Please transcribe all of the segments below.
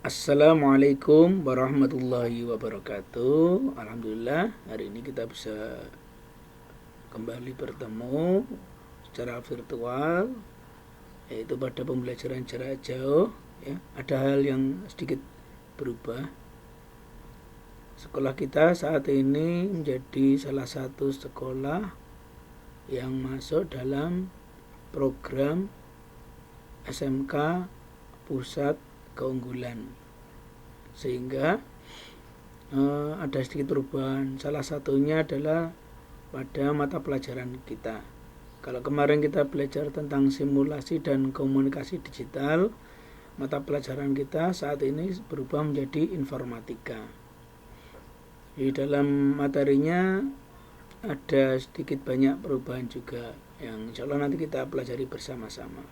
Assalamualaikum warahmatullahi wabarakatuh. Alhamdulillah hari ini kita bisa kembali bertemu secara virtual, yaitu pada pembelajaran jarak jauh. Ada hal yang sedikit berubah. Sekolah kita saat ini menjadi salah satu sekolah yang masuk dalam program SMK Pusat Keunggulan, sehingga ada sedikit perubahan. Salah satunya adalah pada mata pelajaran kita. Kalau kemarin kita belajar tentang simulasi dan komunikasi digital, mata pelajaran kita saat ini berubah menjadi informatika. Di dalam materinya ada sedikit banyak perubahan juga yang insya Allah nanti kita pelajari bersama-sama.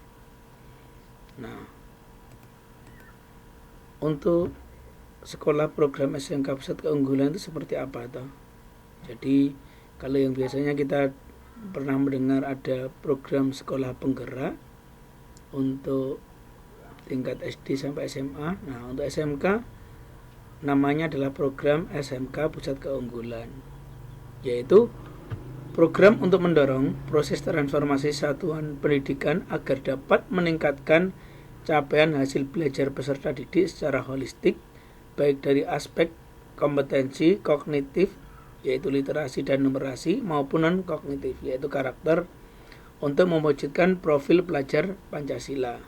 Nah, untuk sekolah program SMK Pusat Keunggulan itu seperti apa toh? Jadi kalau yang biasanya kita pernah mendengar ada program sekolah penggerak untuk tingkat SD sampai SMA. Nah, untuk SMK namanya adalah program SMK Pusat Keunggulan, yaitu program untuk mendorong proses transformasi satuan pendidikan agar dapat meningkatkan capaian hasil belajar peserta didik secara holistik, baik dari aspek kompetensi kognitif, yaitu literasi dan numerasi, maupun non-kognitif, yaitu karakter, untuk mewujudkan profil pelajar Pancasila.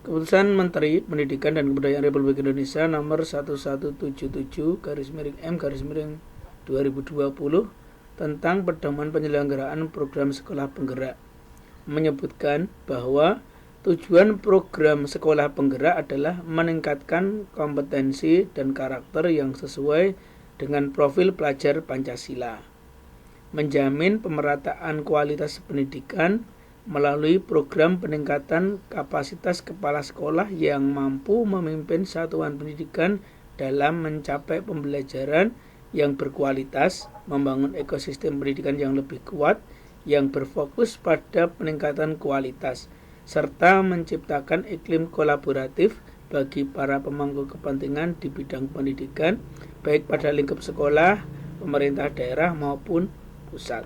Keputusan Menteri Pendidikan dan Kebudayaan Republik Indonesia nomor 1177/M/2020 tentang pedoman penyelenggaraan program sekolah penggerak menyebutkan bahwa tujuan program sekolah penggerak adalah meningkatkan kompetensi dan karakter yang sesuai dengan profil pelajar Pancasila, menjamin pemerataan kualitas pendidikan melalui program peningkatan kapasitas kepala sekolah yang mampu memimpin satuan pendidikan dalam mencapai pembelajaran yang berkualitas, membangun ekosistem pendidikan yang lebih kuat, yang berfokus pada peningkatan kualitas, serta menciptakan iklim kolaboratif bagi para pemangku kepentingan di bidang pendidikan, baik pada lingkup sekolah, pemerintah daerah maupun pusat.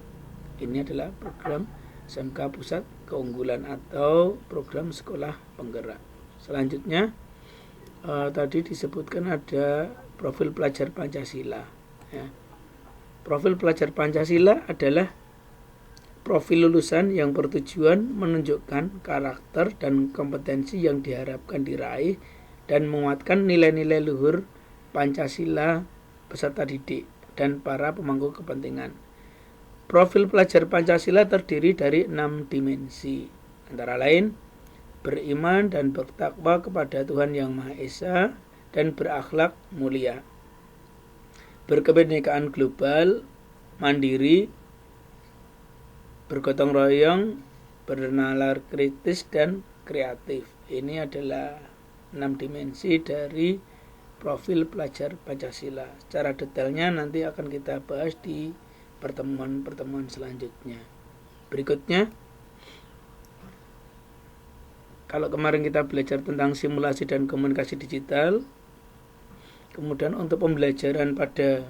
Ini adalah program SMK Pusat Keunggulan atau program sekolah penggerak. Selanjutnya tadi disebutkan ada profil pelajar Pancasila. Profil pelajar Pancasila adalah profil lulusan yang bertujuan menunjukkan karakter dan kompetensi yang diharapkan diraih dan menguatkan nilai-nilai luhur Pancasila peserta didik dan para pemangku kepentingan. Profil pelajar Pancasila terdiri dari 6 dimensi, antara lain beriman dan bertakwa kepada Tuhan Yang Maha Esa dan berakhlak mulia, berkebinekaan global, mandiri, bergotong royong, bernalar kritis dan kreatif. Ini adalah 6 dimensi dari profil pelajar Pancasila. Secara detailnya nanti akan kita bahas di pertemuan-pertemuan selanjutnya. Berikutnya, kalau kemarin kita belajar tentang simulasi dan komunikasi digital, kemudian untuk pembelajaran pada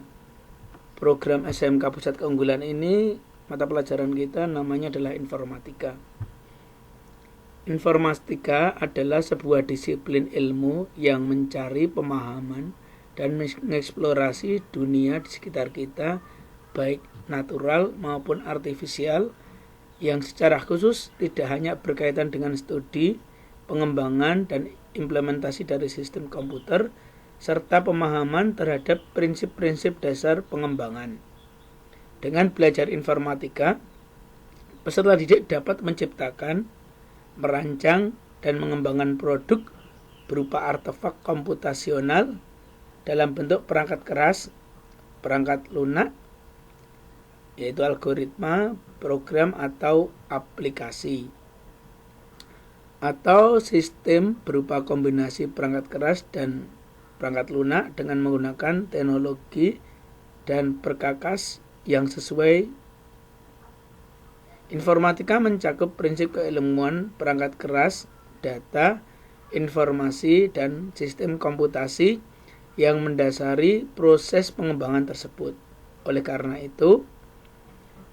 program SMK Pusat Keunggulan ini, mata pelajaran kita namanya adalah informatika. Informatika adalah sebuah disiplin ilmu yang mencari pemahaman dan mengeksplorasi dunia di sekitar kita, baik natural maupun artifisial, yang secara khusus tidak hanya berkaitan dengan studi, pengembangan, dan implementasi dari sistem komputer, serta pemahaman terhadap prinsip-prinsip dasar pengembangan. Dengan belajar informatika, peserta didik dapat menciptakan, merancang, dan mengembangkan produk berupa artefak komputasional dalam bentuk perangkat keras, perangkat lunak, yaitu algoritma, program atau aplikasi, atau sistem berupa kombinasi perangkat keras dan perangkat lunak dengan menggunakan teknologi dan perkakas yang sesuai. Informatika mencakup prinsip keilmuan perangkat keras, data, informasi dan sistem komputasi yang mendasari proses pengembangan tersebut. Oleh karena itu,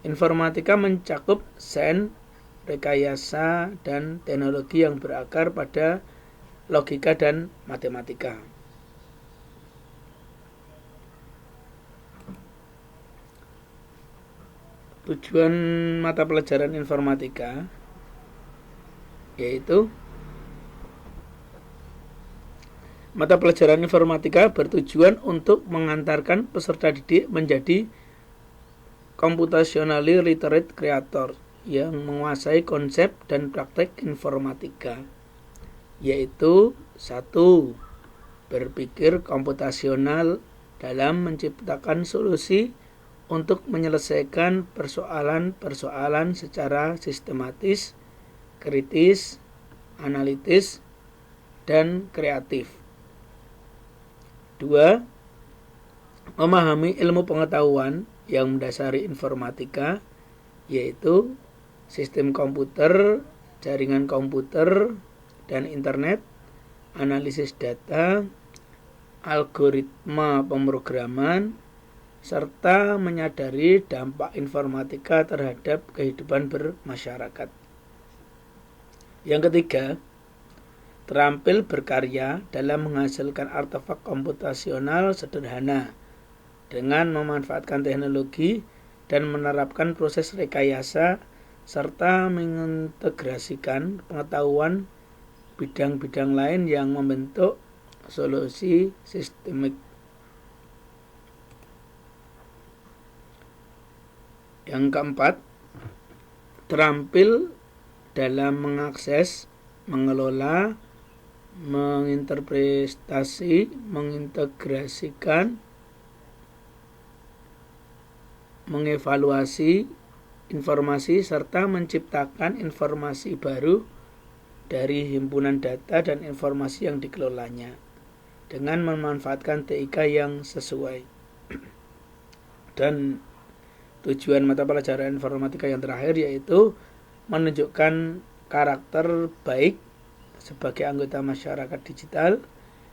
informatika mencakup sains, rekayasa, dan teknologi yang berakar pada logika dan matematika. Tujuan mata pelajaran informatika yaitu mata pelajaran informatika bertujuan untuk mengantarkan peserta didik menjadi computationally literate creator yang menguasai konsep dan praktek informatika, yaitu 1. Berpikir komputasional dalam menciptakan solusi untuk menyelesaikan persoalan-persoalan secara sistematis, kritis, analitis, dan kreatif. 2. Memahami ilmu pengetahuan yang mendasari informatika, yaitu sistem komputer, jaringan komputer, dan internet, analisis data, algoritma pemrograman, serta menyadari dampak informatika terhadap kehidupan bermasyarakat. Yang ketiga, terampil berkarya dalam menghasilkan artefak komputasional sederhana dengan memanfaatkan teknologi dan menerapkan proses rekayasa serta mengintegrasikan pengetahuan bidang-bidang lain yang membentuk solusi sistemik. Yang keempat, terampil dalam mengakses, mengelola, menginterpretasi, mengintegrasikan, mengevaluasi informasi serta menciptakan informasi baru dari himpunan data dan informasi yang dikelolanya dengan memanfaatkan TIK yang sesuai. Dan tujuan mata pelajaran informatika yang terakhir yaitu menunjukkan karakter baik sebagai anggota masyarakat digital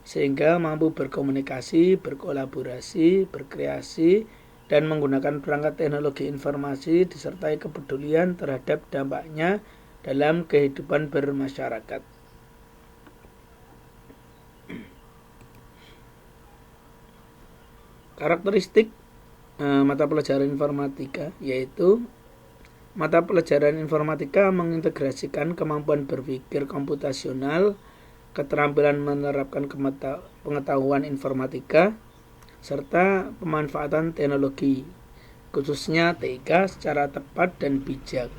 sehingga mampu berkomunikasi, berkolaborasi, berkreasi, dan menggunakan perangkat teknologi informasi disertai kepedulian terhadap dampaknya dalam kehidupan bermasyarakat. Karakteristik mata pelajaran informatika yaitu mata pelajaran informatika mengintegrasikan kemampuan berpikir komputasional, keterampilan menerapkan pengetahuan informatika, serta pemanfaatan teknologi, khususnya TIK secara tepat dan bijak,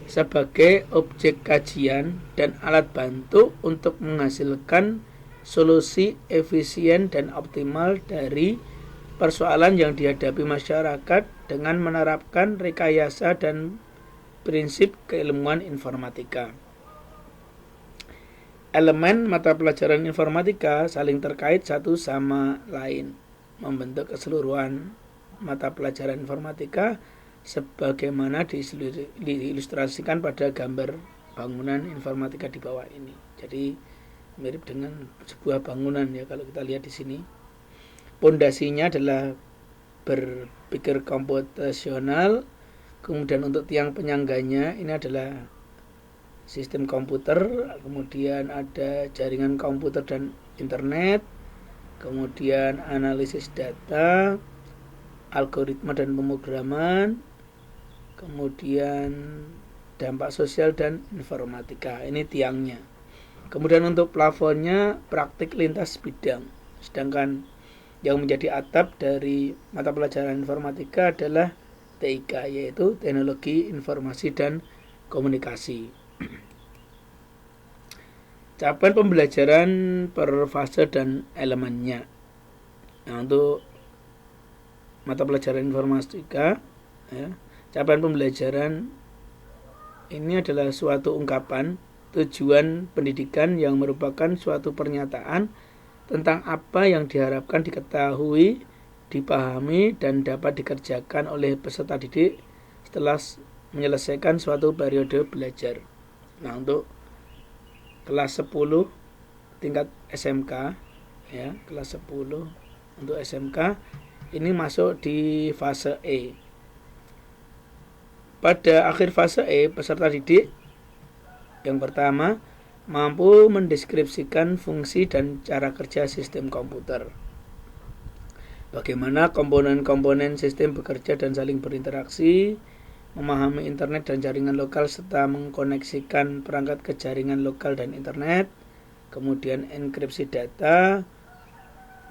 sebagai objek kajian dan alat bantu untuk menghasilkan solusi efisien dan optimal dari persoalan yang dihadapi masyarakat dengan menerapkan rekayasa dan prinsip keilmuan informatika. Elemen mata pelajaran informatika saling terkait satu sama lain, membentuk keseluruhan mata pelajaran informatika sebagaimana diilustrasikan pada gambar bangunan informatika di bawah ini. Jadi mirip dengan sebuah bangunan ya kalau kita lihat di sini. Pondasinya adalah berpikir komputasional, kemudian untuk tiang penyangganya ini adalah sistem komputer, kemudian ada jaringan komputer dan internet, kemudian analisis data, algoritma dan pemrograman, kemudian dampak sosial dan informatika. Ini tiangnya. Kemudian untuk plafonnya praktik lintas bidang. Sedangkan yang menjadi atap dari mata pelajaran informatika adalah TIK, yaitu teknologi informasi dan komunikasi. Capaian pembelajaran per fase dan elemennya. Nah, untuk mata pelajaran informatika, ya, capaian pembelajaran ini adalah suatu ungkapan tujuan pendidikan yang merupakan suatu pernyataan tentang apa yang diharapkan diketahui, dipahami, dan dapat dikerjakan oleh peserta didik setelah menyelesaikan suatu periode belajar. Nah, untuk kelas 10 tingkat SMK ya, kelas 10 untuk SMK ini masuk di fase E. Pada akhir fase E, peserta didik yang pertama mampu mendeskripsikan fungsi dan cara kerja sistem komputer. Bagaimana komponen-komponen sistem bekerja dan saling berinteraksi, memahami internet dan jaringan lokal serta mengkoneksikan perangkat ke jaringan lokal dan internet, kemudian enkripsi data,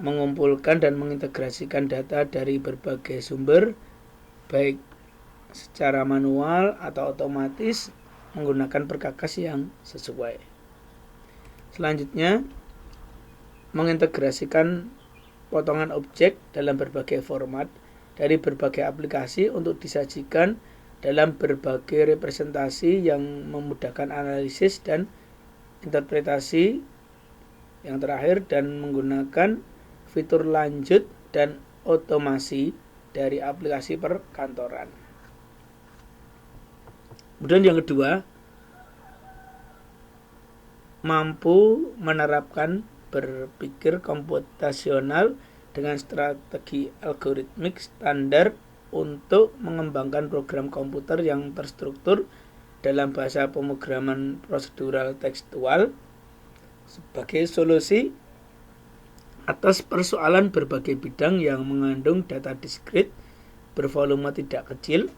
mengumpulkan dan mengintegrasikan data dari berbagai sumber, baik secara manual atau otomatis menggunakan perkakas yang sesuai. Selanjutnya, mengintegrasikan potongan objek dalam berbagai format dari berbagai aplikasi untuk disajikan dalam berbagai representasi yang memudahkan analisis dan interpretasi. Yang terakhir, dan menggunakan fitur lanjut dan otomasi dari aplikasi perkantoran. Kemudian yang kedua, mampu menerapkan berpikir komputasional dengan strategi algoritmik standar untuk mengembangkan program komputer yang terstruktur dalam bahasa pemrograman prosedural tekstual sebagai solusi atas persoalan berbagai bidang yang mengandung data diskrit bervolume tidak kecil,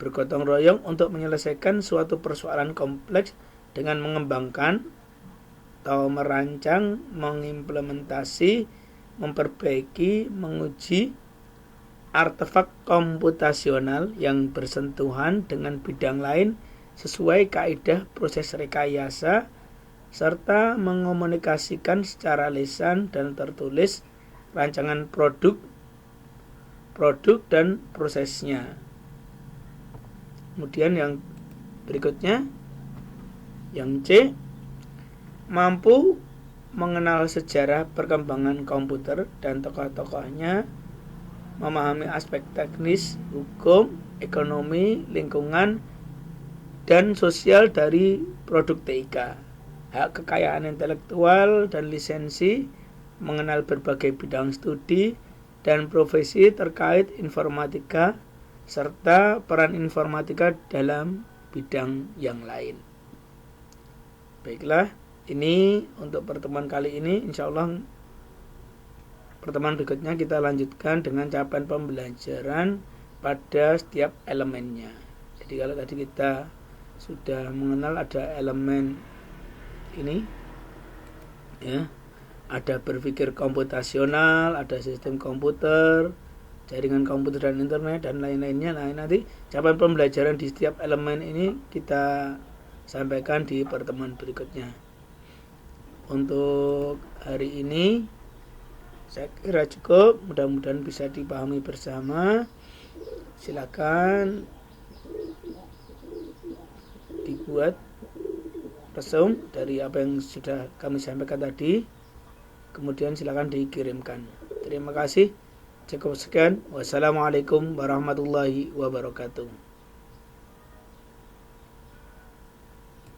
bergotong royong untuk menyelesaikan suatu persoalan kompleks dengan mengembangkan atau merancang, mengimplementasi, memperbaiki, menguji artefak komputasional yang bersentuhan dengan bidang lain sesuai kaidah proses rekayasa, serta mengomunikasikan secara lisan dan tertulis rancangan produk dan prosesnya. Kemudian yang berikutnya, yang C, mampu mengenal sejarah perkembangan komputer dan tokoh-tokohnya, memahami aspek teknis, hukum, ekonomi, lingkungan, dan sosial dari produk TIK, hak kekayaan intelektual dan lisensi, mengenal berbagai bidang studi dan profesi terkait informatika, serta peran informatika dalam bidang yang lain. Baiklah, ini untuk pertemuan kali ini. Insya Allah pertemuan berikutnya kita lanjutkan dengan capaian pembelajaran pada setiap elemennya. Jadi kalau tadi kita sudah mengenal ada elemen ini ya, ada berpikir komputasional, ada sistem komputer, jaringan komputer dan internet, dan lain-lainnya. Nah, nanti capaian pembelajaran di setiap elemen ini kita sampaikan di pertemuan berikutnya. Untuk hari ini saya kira cukup, mudah-mudahan bisa dipahami bersama. Silakan dibuat resum dari apa yang sudah kami sampaikan tadi, kemudian silakan dikirimkan. Terima kasih. Cukup sekian. Wassalamualaikum warahmatullahi wabarakatuh.